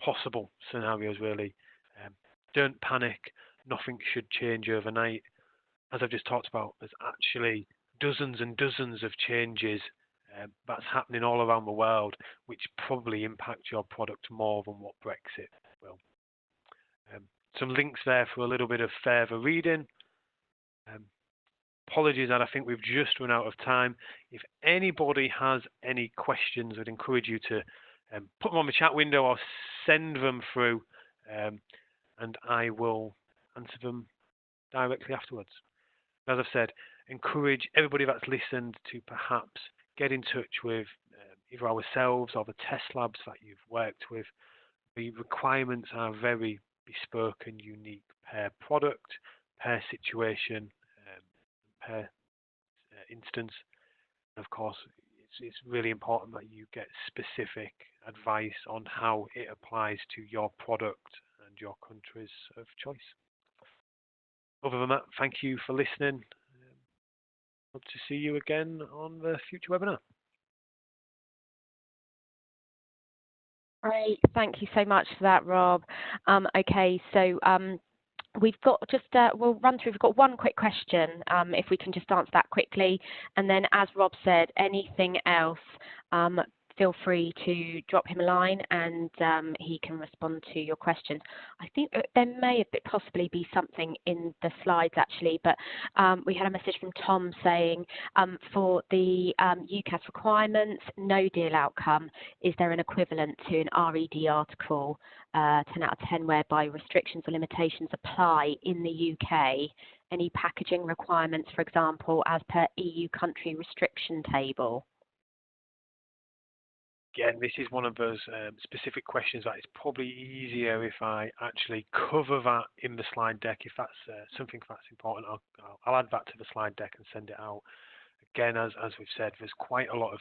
possible scenarios really. Don't panic. Nothing should change overnight. As I've just talked about, there's actually dozens and dozens of changes that's happening all around the world, which probably impact your product more than what Brexit will. Some links there for a little bit of further reading. Apologies that I think we've just run out of time. If anybody has any questions, I'd encourage you to put them on the chat window or send them through, and I will answer them directly afterwards. As I've said, encourage everybody that's listened to perhaps get in touch with either ourselves or the test labs that you've worked with. The requirements are very bespoke and unique per product, per situation, per instance. And of course, it's really important that you get specific advice on how it applies to your product and your countries of choice. Other than that, thank you for listening. Hope to see you again on the future webinar. Great, thank you so much for that, Rob. Okay, so we've got just, we'll run through, we've got one quick question, if we can just answer that quickly. And then as Rob said, anything else, feel free to drop him a line and he can respond to your questions. I think there may possibly be something in the slides actually, but we had a message from Tom saying for the UKAS requirements, no deal outcome, is there an equivalent to an RED article 10 out of 10 whereby restrictions or limitations apply in the UK? Any packaging requirements, for example, as per EU country restriction table? Again, this is one of those specific questions that is probably easier if I actually cover that in the slide deck. If that's something that's important, I'll add that to the slide deck and send it out. Again, as we've said, there's quite a lot of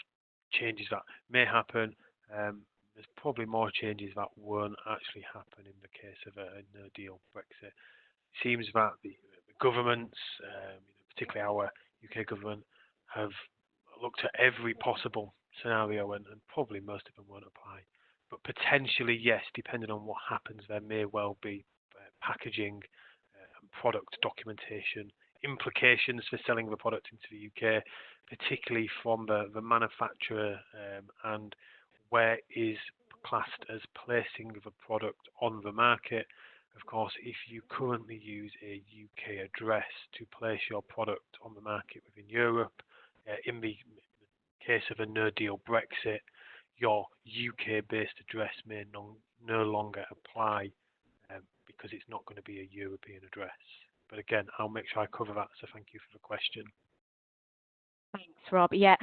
changes that may happen. There's probably more changes that won't actually happen in the case of a no-deal Brexit. It seems that the governments, particularly our UK government, have looked at every possible scenario and probably most of them won't apply. But potentially, yes, depending on what happens, there may well be packaging and product documentation implications for selling the product into the UK, particularly from the manufacturer and where is classed as placing the product on the market. Of course, if you currently use a UK address to place your product on the market within Europe, in the case of a no-deal Brexit, your UK-based address may no longer apply because it's not going to be a European address. But again, I'll make sure I cover that, so thank you for the question. Thanks, Rob. Yeah,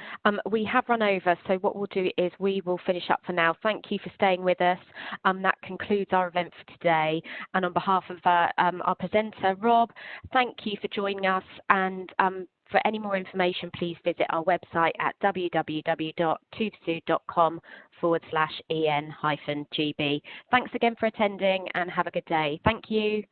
we have run over, so what we'll do is we will finish up for now. Thank you for staying with us. That concludes our event for today. And on behalf of our presenter, Rob, thank you for joining us. And for any more information, please visit our website at www.tuvsud.com/en-gb. Thanks again for attending and have a good day. Thank you.